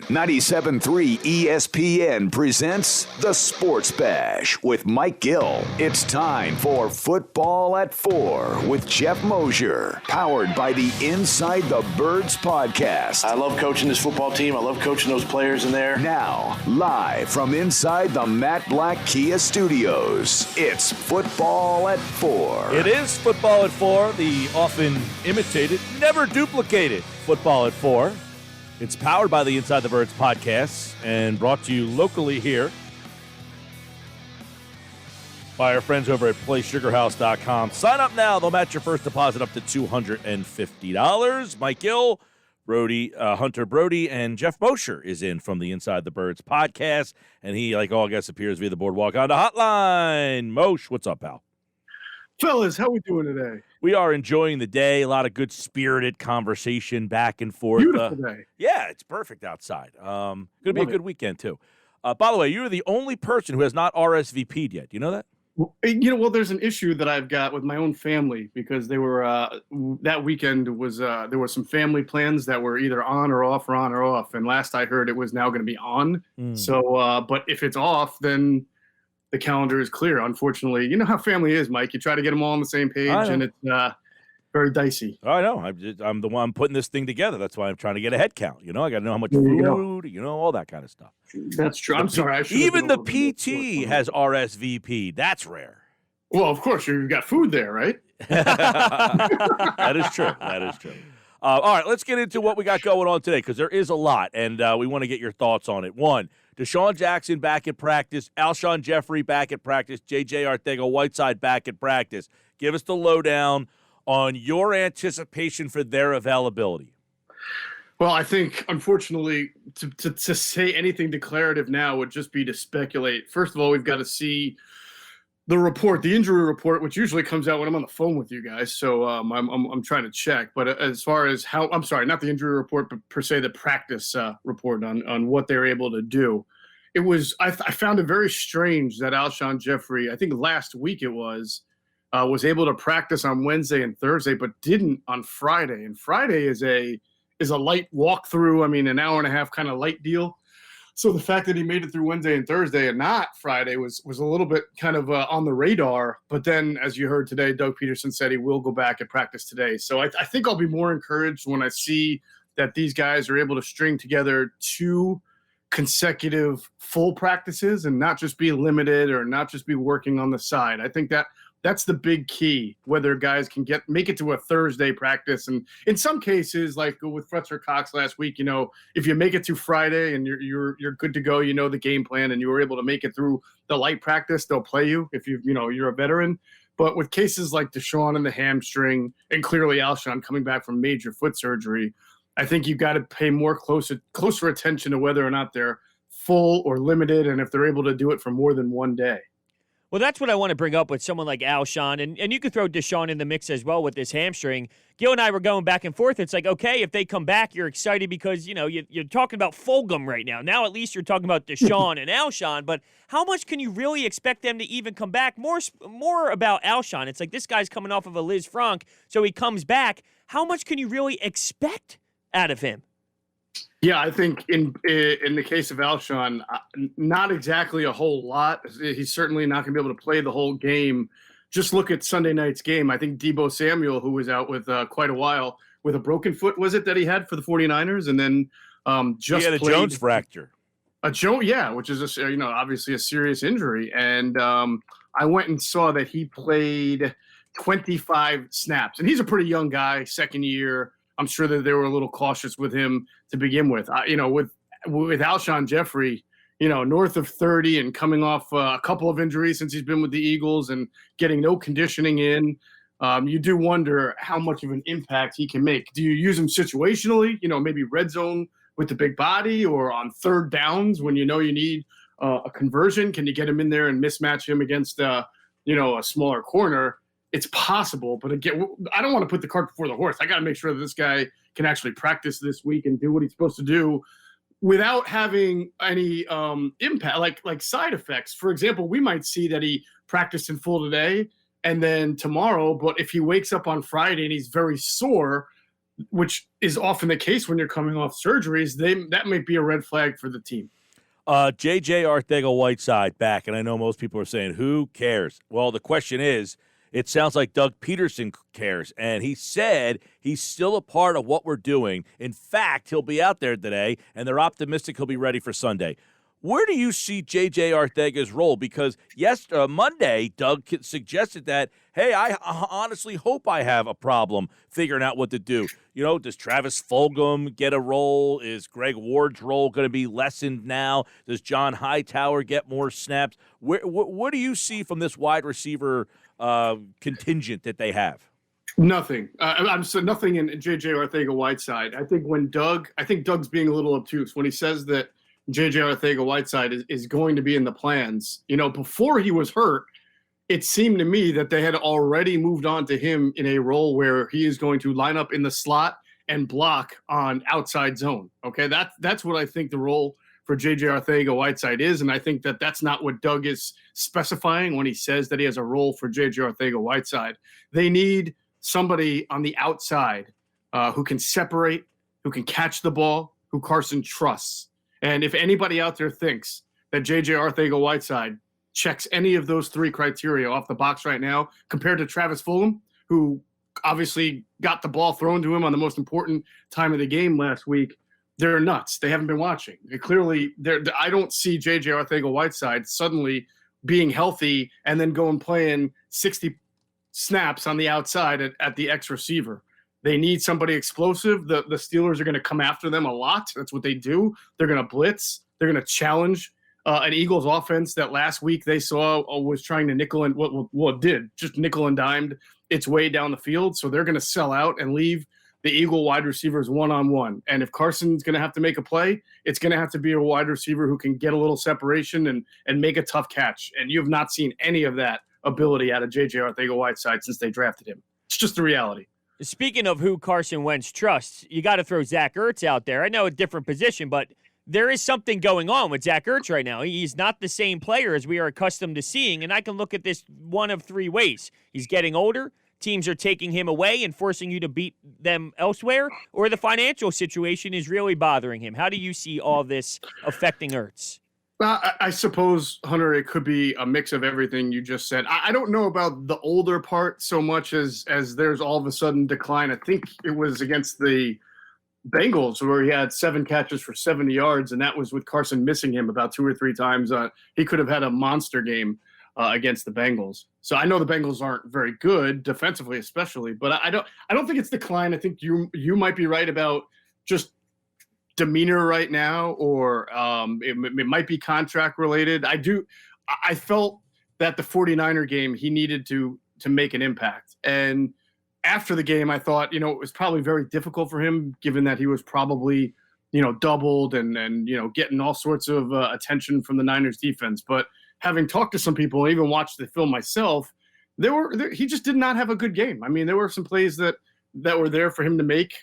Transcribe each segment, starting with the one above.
97.3 ESPN presents The Sports Bash with Mike Gill. It's time for Football at 4 with Geoff Mosher, powered by the Inside the Birds podcast. I love coaching this football team. I love coaching those players in there. Now, live from inside the Matt Black Kia Studios, it's Football at 4. It is Football at 4, the often imitated, never duplicated Football at 4. It's powered by the Inside the Birds podcast and brought to you locally here by our friends over at PlaySugarHouse.com. Sign up now. They'll match your first deposit up to $250. Mike Gill, Hunter Brody, and Geoff Mosher is in from the Inside the Birds podcast. And he, like all guests, appears via the Boardwalk on the hotline. Mosh, what's up, pal? Fellas, how we doing today? We are enjoying the day. A lot of good spirited conversation back and forth. Beautiful day. Yeah, it's perfect outside. Going to be a good weekend, too. By the way, you're the only person who has not RSVP'd yet. Do you know that? Well, there's an issue that I've got with my own family because they were that weekend was there were some family plans that were either on or off or on or off. And last I heard, it was now going to be on. So, but if it's off, then the calendar is clear. Unfortunately, you know how family is, Mike. You try to get them all on the same page, and it's very dicey. I know. I'm the one putting this thing together. That's why I'm trying to get a head count. You know, I got to know how much food, all that kind of stuff. That's true. I'm sorry. Even the PT has RSVP. That's rare. Well, of course, you've got food there, right? That is true. That is true. All right, let's get into what we got going on today because there is a lot, and we want to get your thoughts on it. One, Desean Jackson back at practice, Alshon Jeffery back at practice, J.J. Arcega Whiteside back at practice. Give us the lowdown on your anticipation for their availability. Well, I think, unfortunately, to say anything declarative now would just be to speculate. First of all, we've got to see the report, the injury report, which usually comes out when I'm on the phone with you guys. So I'm trying to check. But as far as how, I'm sorry, not the injury report, but per se the practice report on what they're able to do. It was I found it very strange that Alshon Jeffery, I think last week it was able to practice on Wednesday and Thursday, but didn't on Friday. And Friday is a light walkthrough. I mean, an hour and a half kind of light deal. So the fact that he made it through Wednesday and Thursday and not Friday was a little bit kind of on the radar. But then, as you heard today, Doug Peterson said he will go back and practice today. So I think I'll be more encouraged when I see that these guys are able to string together 2 consecutive full practices and not just be limited or not just be working on the side. I think that's the big key, whether guys can make it to a Thursday practice. And in some cases, like with Fletcher Cox last week, if you make it to Friday and you're good to go, the game plan, and you were able to make it through the light practice, they'll play you if you're a veteran. But with cases like Desean and the hamstring, and clearly Alshon coming back from major foot surgery, I think you've got to pay more closer attention to whether or not they're full or limited, and if they're able to do it for more than one day. Well, that's what I want to bring up with someone like Alshon, and you could throw Desean in the mix as well with this hamstring. Gil and I were going back and forth. It's like, okay, if they come back, you're excited because, you're talking about Fulgham right now. Now at least you're talking about Desean and Alshon, but how much can you really expect them to even come back? More about Alshon. It's like this guy's coming off of a Liz Frank, so he comes back. How much can you really expect out of him? Yeah, I think in the case of Alshon, not exactly a whole lot. He's certainly not going to be able to play the whole game. Just look at Sunday night's game. I think Deebo Samuel, who was out with quite a while with a broken foot, was it that he had for the 49ers? And then he had a Jones fracture. Which is obviously a serious injury. And I went and saw that he played 25 snaps, and he's a pretty young guy, second year. I'm sure that they were a little cautious with him to begin with. With Alshon Jeffery, north of 30 and coming off a couple of injuries since he's been with the Eagles and getting no conditioning in, you do wonder how much of an impact he can make. Do you use him situationally, maybe red zone with the big body, or on third downs when you need a conversion? Can you get him in there and mismatch him against a smaller corner? It's possible, but again, I don't want to put the cart before the horse. I got to make sure that this guy can actually practice this week and do what he's supposed to do without having any impact, like side effects. For example, we might see that he practiced in full today and then tomorrow, but if he wakes up on Friday and he's very sore, which is often the case when you're coming off surgeries, that might be a red flag for the team. J.J. Arcega Whiteside back, and I know most people are saying, who cares? Well, the question is, it sounds like Doug Peterson cares, and he said he's still a part of what we're doing. In fact, he'll be out there today, and they're optimistic he'll be ready for Sunday. Where do you see J.J. Arcega's role? Because Monday, Doug suggested that, hey, I honestly hope I have a problem figuring out what to do. Does Travis Fulgham get a role? Is Greg Ward's role going to be lessened now? Does John Hightower get more snaps? What do you see from this wide receiver contingent that they have? Nothing. I'm so nothing in J.J. Arcega-Whiteside. I think Doug's being a little obtuse when he says that J.J. Arcega-Whiteside is going to be in the plans. Before he was hurt, it seemed to me that they had already moved on to him in a role where he is going to line up in the slot and block on outside zone. Okay, that's what I think the role for J.J. Arcega-Whiteside is, and I think that that's not what Doug is specifying when he says that he has a role for J.J. Arcega-Whiteside. They need somebody on the outside who can separate, who can catch the ball, who Carson trusts. And if anybody out there thinks that J.J. Arcega-Whiteside checks any of those three criteria off the box right now compared to Travis Fulgham, who obviously got the ball thrown to him on the most important time of the game last week, they're nuts. They haven't been watching. I don't see J.J. Arcega-Whiteside suddenly being healthy and then going playing 60 snaps on the outside at the X receiver. They need somebody explosive. The Steelers are going to come after them a lot. That's what they do. They're going to blitz. They're going to challenge an Eagles offense that last week they saw was trying to nickel and just nickel and dimed its way down the field. So they're going to sell out and leave the Eagle wide receivers one-on-one. And if Carson's going to have to make a play, it's going to have to be a wide receiver who can get a little separation and make a tough catch. And you have not seen any of that ability out of J.J. Arcega-Whiteside since they drafted him. It's just the reality. Speaking of who Carson Wentz trusts, you got to throw Zach Ertz out there. I know a different position, but there is something going on with Zach Ertz right now. He's not the same player as we are accustomed to seeing, and I can look at this one of three ways. He's getting older, teams are taking him away and forcing you to beat them elsewhere, or the financial situation is really bothering him. How do you see all this affecting Ertz? I suppose, Hunter, it could be a mix of everything you just said. I don't know about the older part so much as there's all of a sudden decline. I think it was against the Bengals where he had 7 catches for 70 yards, and that was with Carson missing him about 2 or 3 times. He could have had a monster game against the Bengals. So I know the Bengals aren't very good defensively, especially, but I don't think it's decline. I think you might be right about just demeanor right now, or it might be contract related. I felt that the 49er game, he needed to make an impact. And after the game, I thought, it was probably very difficult for him, given that he was probably, doubled and getting all sorts of attention from the Niners defense. But having talked to some people and even watched the film myself, he just did not have a good game. I mean, there were some plays that were there for him to make.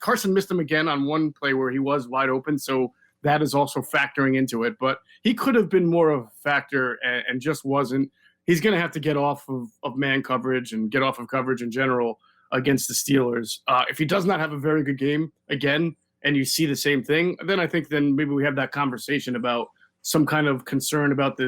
Carson missed him again on one play where he was wide open, so that is also factoring into it. But he could have been more of a factor and just wasn't. He's going to have to get off of man coverage and get off of coverage in general against the Steelers. If he does not have a very good game again and you see the same thing, then I think maybe we have that conversation about some kind of concern about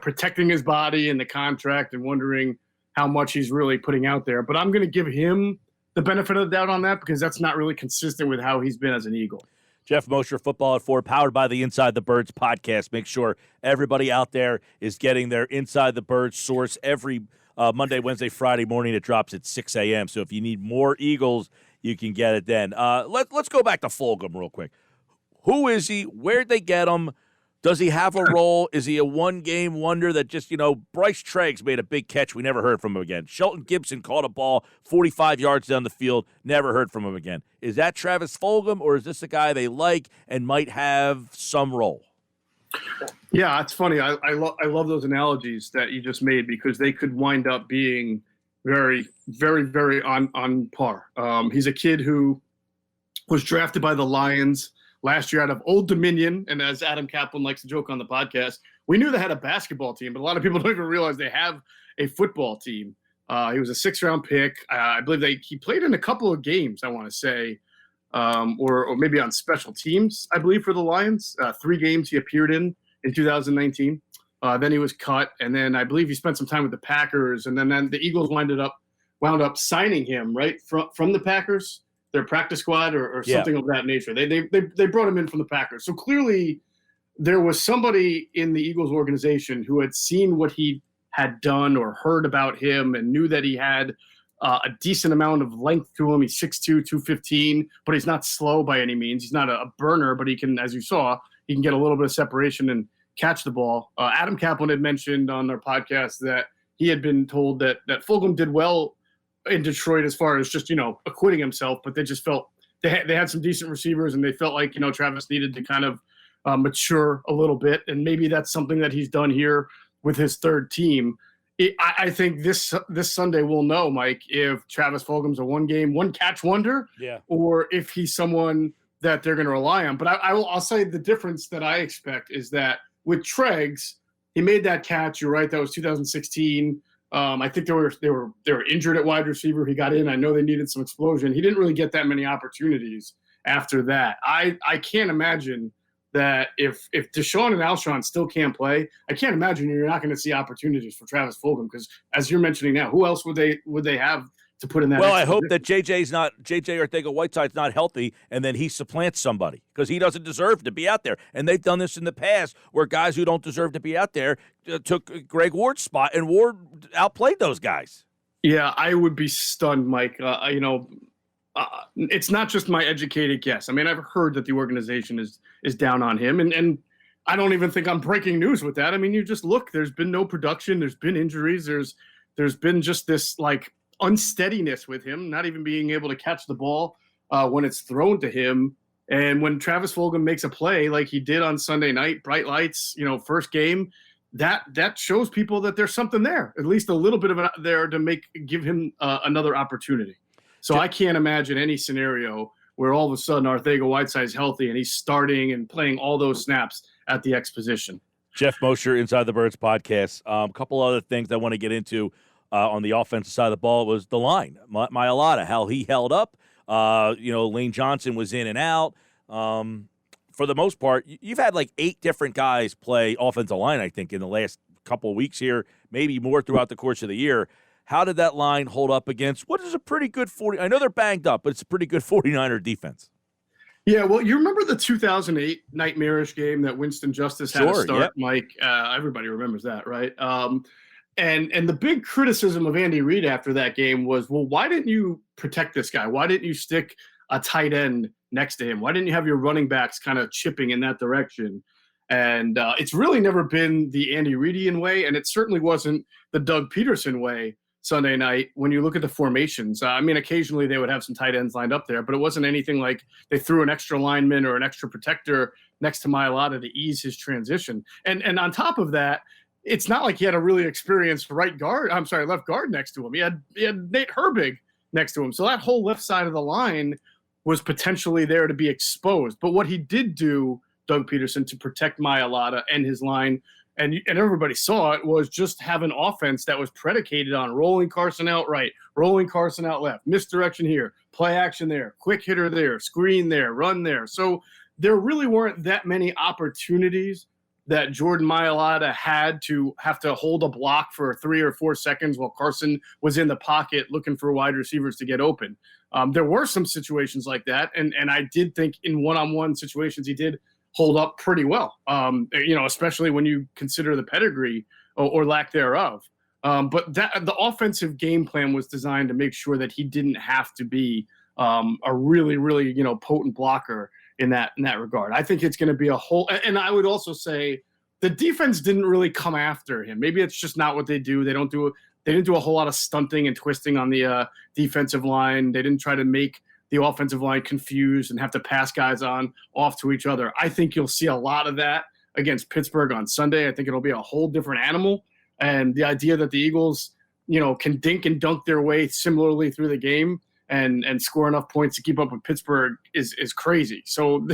protecting his body and the contract and wondering how much he's really putting out there. But I'm going to give him the benefit of the doubt on that because that's not really consistent with how he's been as an Eagle. Geoff Mosher, Football at 4, powered by the Inside the Birds podcast. Make sure everybody out there is getting their Inside the Birds source every Monday, Wednesday, Friday morning. It drops at 6 a.m. So if you need more Eagles, you can get it then. Let's go back to Fulgham real quick. Who is he? Where'd they get him? Does he have a role? Is he a one-game wonder that just, Bryce Treggs made a big catch. We never heard from him again. Shelton Gibson caught a ball 45 yards down the field. Never heard from him again. Is that Travis Fulgham, or is this a guy they like and might have some role? Yeah, it's funny. I love those analogies that you just made because they could wind up being very, very, very on par. He's a kid who was drafted by the Lions last year out of Old Dominion, and as Adam Kaplan likes to joke on the podcast, we knew they had a basketball team, but a lot of people don't even realize they have a football team. He was a 6th-round pick. I believe he played in a couple of games, I want to say, or maybe on special teams, I believe, for the Lions. 3 games he appeared in 2019. Then he was cut, and then I believe he spent some time with the Packers, and then the Eagles wound up signing him right from the Packers, their practice squad or something of that nature. They brought him in from the Packers. So clearly there was somebody in the Eagles organization who had seen what he had done or heard about him and knew that he had a decent amount of length to him. He's 6'2", 215, but he's not slow by any means. He's not a burner, but he can, as you saw, he can get a little bit of separation and catch the ball. Adam Kaplan had mentioned on their podcast that he had been told that Fulgham did well in Detroit as far as just, acquitting himself, but they just felt they had some decent receivers, and they felt like, Travis needed to kind of mature a little bit. And maybe that's something that he's done here with his 3rd team. I think this Sunday we'll know, Mike, if Travis Fulgham's a one-catch wonder, or if he's someone that they're going to rely on. But I'll say the difference that I expect is that with Treggs, he made that catch. You're right. That was 2016. I think they were injured at wide receiver. He got in. I know they needed some explosion. He didn't really get that many opportunities after that. I can't imagine that if Desean and Alshon still can't play, I can't imagine you're not going to see opportunities for Travis Fulgham, because as you're mentioning now, who else would they have to put in that? Well, I hope that JJ Arcega Whiteside's not healthy, and then he supplants somebody, because he doesn't deserve to be out there. And they've done this in the past, where guys who don't deserve to be out there took Greg Ward's spot, and Ward outplayed those guys. Yeah, I would be stunned, Mike. It's not just my educated guess. I mean, I've heard that the organization is down on him, and I don't even think I'm breaking news with that. I mean, you just look. There's been no production. There's been injuries. There's been just this unsteadiness with him, not even being able to catch the ball when it's thrown to him. And when Travis Fulgham makes a play like he did on Sunday night, bright lights, first game, that shows people that there's something there, at least a little bit of it there to give him another opportunity. So I can't imagine any scenario where all of a sudden Arcega Whiteside is healthy and he's starting and playing all those snaps at the X position. Geoff Mosher, Inside the Birds podcast. A couple other things I want to get into on the offensive side of the ball was the line. Mailata, how he held up. Lane Johnson was in and out. For the most part, you've had 8 different guys play offensive line, I think, in the last couple of weeks here, maybe more throughout the course of the year. How did that line hold up against what is a pretty good 40? I know they're banged up, but it's a pretty good 49er defense. Yeah, well, you remember the 2008 nightmarish game that Winston Justice had to start, Mike? Everybody remembers that, right? And the big criticism of Andy Reid after that game was, well, why didn't you protect this guy? Why didn't you stick a tight end next to him? Why didn't you have your running backs kind of chipping in that direction? And it's really never been the Andy Reidian way, and it certainly wasn't the Doug Peterson way Sunday night when you look at the formations. Occasionally they would have some tight ends lined up there, but it wasn't anything like they threw an extra lineman or an extra protector next to Mailata to ease his transition. And on top of that, it's not like he had a really experienced left guard next to him. He had Nate Herbig next to him. So that whole left side of the line was potentially there to be exposed. But what he did do, Doug Peterson, to protect Mailata and his line, and everybody saw it, was just have an offense that was predicated on rolling Carson out right, rolling Carson out left, misdirection here, play action there, quick hitter there, screen there, run there. So there really weren't that many opportunities that Jordan Mailata had to have to hold a block for 3 or 4 seconds while Carson was in the pocket looking for wide receivers to get open. There were some situations like that, and I did think in one-on-one situations he did hold up pretty well, especially when you consider the pedigree or lack thereof. But the offensive game plan was designed to make sure that he didn't have to be a really, really, potent blocker in that regard. I think it's going to be a whole, and I would also say the defense didn't really come after him. Maybe it's just not what they do. They didn't do a whole lot of stunting and twisting on the defensive line. They didn't try to make the offensive line confused and have to pass guys off to each other. I think you'll see a lot of that against Pittsburgh on Sunday. I think it'll be a whole different animal. And the idea that the Eagles, can dink and dunk their way similarly through the game and score enough points to keep up with Pittsburgh is crazy. So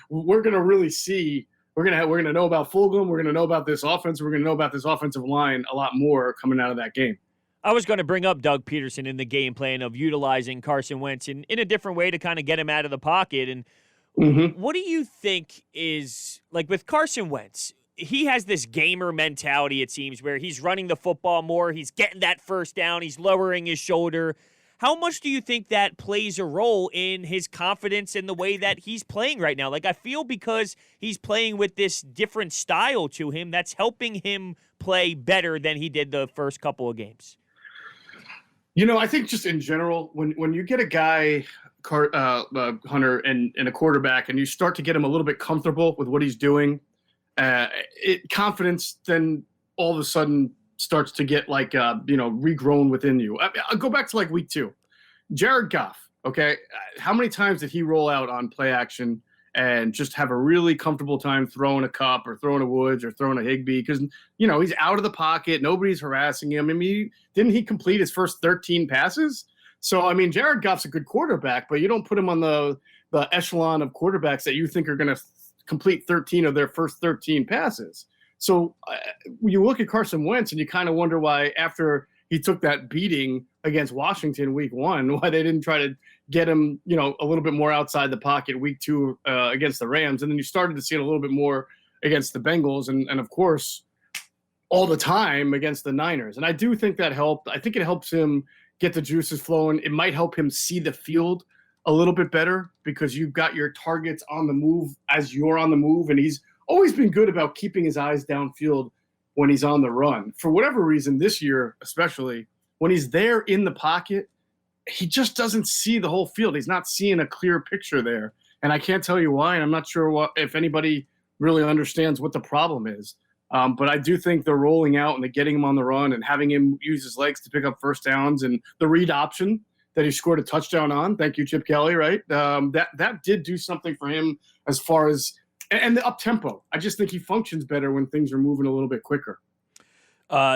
we're going to really see, we're going to know about Fulgham. We're going to know about this offense. We're going to know about this offensive line a lot more coming out of that game. I was going to bring up Doug Peterson in the game plan of utilizing Carson Wentz in a different way to kind of get him out of the pocket. And what do you think is, like with Carson Wentz, he has this gamer mentality, it seems, where he's running the football more, he's getting that first down, he's lowering his shoulder. How much do you think that plays a role in his confidence in the way that he's playing right now? Like, I feel because he's playing with this different style to him, that's helping him play better than he did the first couple of games. I think just in general, when you get a guy, Hunter, and a quarterback, and you start to get him a little bit comfortable with what he's doing, confidence then all of a sudden starts to get regrown within you. I'll go back to like week 2. Jared Goff, okay? How many times did he roll out on play action and just have a really comfortable time throwing a Cup or throwing a Woods or throwing a Higbee? Because, he's out of the pocket. Nobody's harassing him. I mean, didn't he complete his first 13 passes? So, I mean, Jared Goff's a good quarterback, but you don't put him on the echelon of quarterbacks that you think are going to complete 13 of their first 13 passes. So you look at Carson Wentz and you kind of wonder why, after he took that beating against Washington week 1, why they didn't try to get him, a little bit more outside the pocket week 2 against the Rams. And then you started to see it a little bit more against the Bengals and of course, all the time against the Niners. And I do think that helped. I think it helps him get the juices flowing. It might help him see the field a little bit better because you've got your targets on the move as you're on the move. And he's always been good about keeping his eyes downfield when he's on the run. For whatever reason, this year especially, when he's there in the pocket, he just doesn't see the whole field. He's not seeing a clear picture there. And I can't tell you why, and I'm not sure if anybody really understands what the problem is. But I do think they're rolling out and they're getting him on the run and having him use his legs to pick up first downs, and the read option that he scored a touchdown on. Thank you, Chip Kelly, right? That did do something for him as far as – and the up-tempo. I just think he functions better when things are moving a little bit quicker.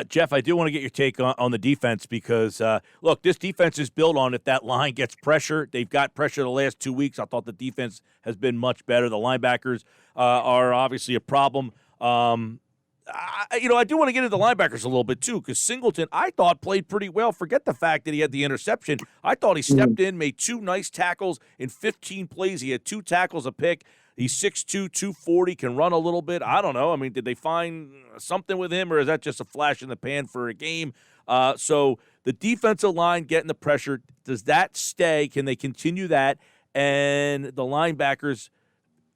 Jeff, I do want to get your take on the defense because, look, this defense is built on if that line gets pressure. They've got pressure the last 2 weeks. I thought the defense has been much better. The linebackers are obviously a problem. I do want to get into the linebackers a little bit too, because Singleton, I thought, played pretty well. Forget the fact that he had the interception. I thought he stepped in, made 2 nice tackles in 15 plays. He had 2 tackles a pick. He's 6'2", 240, can run a little bit. I don't know. I mean, did they find something with him, or is that just a flash in the pan for a game? So the defensive line getting the pressure, does that stay? Can they continue that? And the linebackers,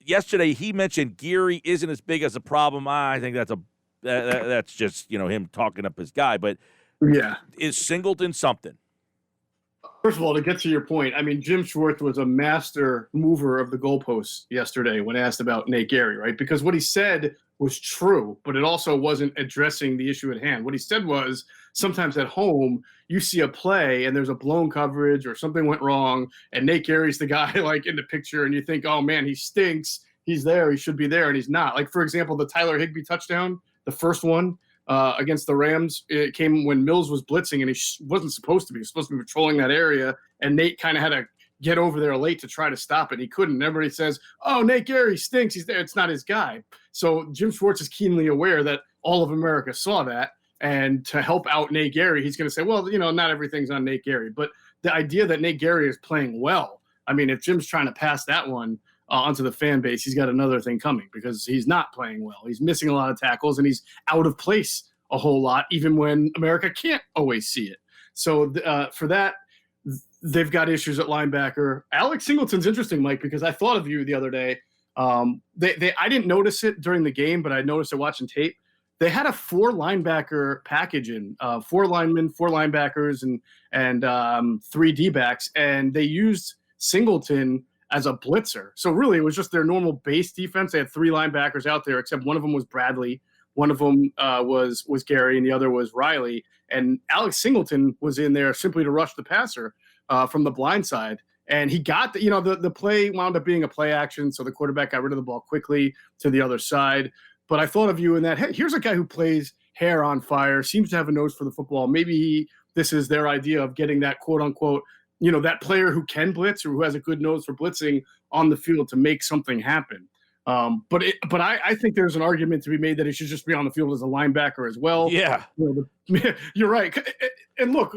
yesterday he mentioned Geary isn't as big as a problem. I think that's just him talking up his guy. But yeah, is Singleton something? First of all, to get to your point, I mean, Jim Schwartz was a master mover of the goalposts yesterday when asked about Nate Geary, right? Because what he said was true, but it also wasn't addressing the issue at hand. What he said was sometimes at home you see a play and there's a blown coverage or something went wrong, and Nate Geary's the guy like in the picture, and you think, oh man, he stinks. He's there. He should be there, and he's not. Like, for example, the Tyler Higbee touchdown, the first one, against the Rams, it came when Mills was blitzing, and he wasn't supposed to be. He was supposed to be patrolling that area, and Nate kind of had to get over there late to try to stop it. He couldn't. And everybody says, oh, Nate Geary stinks. He's there. It's not his guy. So Jim Schwartz is keenly aware that all of America saw that, and to help out Nate Geary, he's going to say, well, not everything's on Nate Geary. But the idea that Nate Geary is playing well, I mean, if Jim's trying to pass that one onto the fan base, he's got another thing coming, because he's not playing well. He's missing a lot of tackles, and he's out of place a whole lot, even when America can't always see it. So for that, they've got issues at linebacker. Alex Singleton's interesting, Mike, because I thought of you the other day. I didn't notice it during the game, but I noticed it watching tape. They had a 4 linebacker package in, 4 linemen, 4 linebackers, and 3 D-backs, and they used Singleton as a blitzer. So really, it was just their normal base defense. They had 3 linebackers out there, except one of them was Bradley, one of them was Gary, and the other was Riley. And Alex Singleton was in there simply to rush the passer from the blind side. And he got the play wound up being a play action, so the quarterback got rid of the ball quickly to the other side. But I thought of you in that, hey, here's a guy who plays hair on fire, seems to have a nose for the football. Maybe this is their idea of getting that quote unquote, that player who can blitz or who has a good nose for blitzing on the field to make something happen. But I think there's an argument to be made that he should just be on the field as a linebacker as well. Yeah. You're right. And look,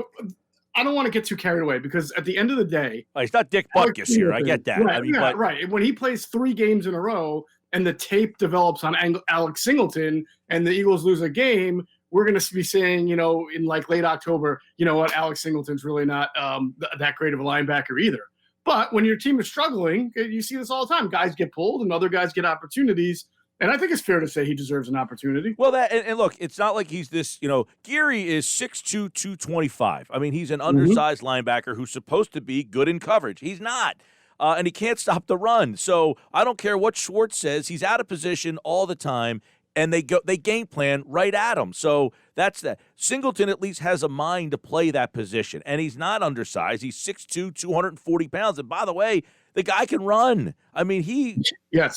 I don't want to get too carried away because at the end of the day, he's not Dick Butkus here. I get that. Right, I mean, right. When he plays 3 games in a row and the tape develops on Alex Singleton and the Eagles lose a game, we're going to be saying, in like late October, you know what, Alex Singleton's really not that great of a linebacker either. But when your team is struggling, you see this all the time. Guys get pulled and other guys get opportunities. And I think it's fair to say he deserves an opportunity. Well, and look, it's not like he's this, Geary is 6'2", 225. I mean, he's an undersized linebacker who's supposed to be good in coverage. He's not. And he can't stop the run. So I don't care what Schwartz says. He's out of position all the time. And they game plan right at him. So that's that. Singleton at least has a mind to play that position. And he's not undersized. He's 6'2", 240 pounds. And by the way, the guy can run. I mean,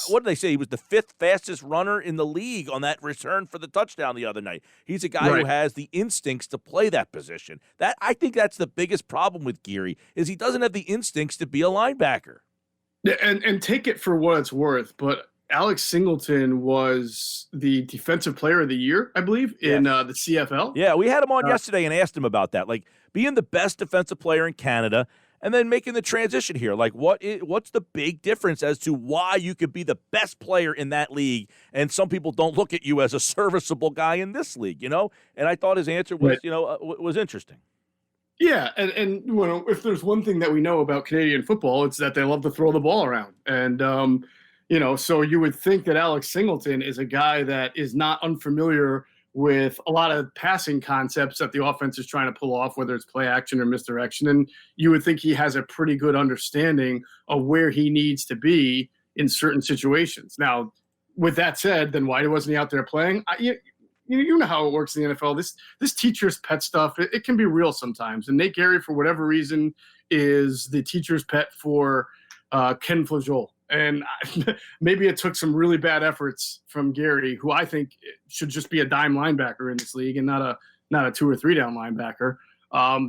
what did they say? He was the 5th fastest runner in the league on that return for the touchdown the other night. He's a guy who has the instincts to play that position. I think that's the biggest problem with Geary is he doesn't have the instincts to be a linebacker. And take it for what it's worth, but Alex Singleton was the defensive player of the year, I believe, in the CFL. Yeah, we had him on yesterday and asked him about that, like being the best defensive player in Canada and then making the transition here. Like, what's the big difference as to why you could be the best player in that league and some people don't look at you as a serviceable guy in this league, And I thought his answer was, was interesting. Yeah, and if there's one thing that we know about Canadian football, it's that they love to throw the ball around. And so you would think that Alex Singleton is a guy that is not unfamiliar with a lot of passing concepts that the offense is trying to pull off, whether it's play action or misdirection. And you would think he has a pretty good understanding of where he needs to be in certain situations. Now, with that said, then why wasn't he out there playing? You know how it works in the NFL. This teacher's pet stuff, it can be real sometimes. And Nate Geary, for whatever reason, is the teacher's pet for Ken Flajole. And maybe it took some really bad efforts from Geary, who I think should just be a dime linebacker in this league and not a 2 or 3 down linebacker.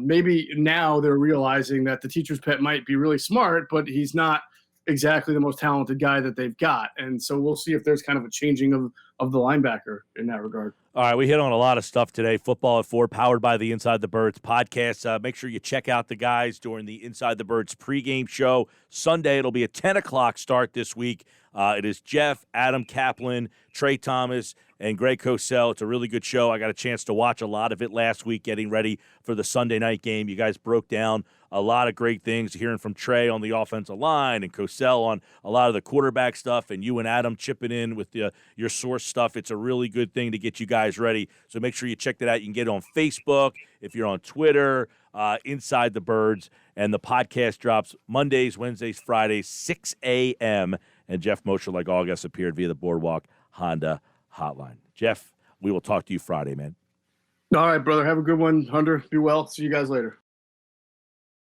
Maybe now they're realizing that the teacher's pet might be really smart, but he's not exactly the most talented guy that they've got. And so we'll see if there's kind of a changing of the linebacker in that regard. All right, we hit on a lot of stuff today. Football at 4, powered by the Inside the Birds podcast. Make sure you check out the guys during the Inside the Birds pregame show. Sunday, it'll be a 10 o'clock start this week. It is Jeff, Adam Kaplan, Trey Thomas, and Greg Cosell. It's a really good show. I got a chance to watch a lot of it last week getting ready for the Sunday night game. You guys broke down a lot of great things, hearing from Trey on the offensive line and Cosell on a lot of the quarterback stuff, and you and Adam chipping in with your source stuff. It's a really good thing to get you guys ready. So make sure you check that out. You can get it on Facebook, if you're on Twitter, Inside the Birds, and the podcast drops Mondays, Wednesdays, Fridays, 6 a.m., and Geoff Mosher, like all guests, appeared via the Boardwalk Honda hotline. Jeff, we will talk to you Friday, man. All right, brother. Have a good one, Hunter. Be well. See you guys later.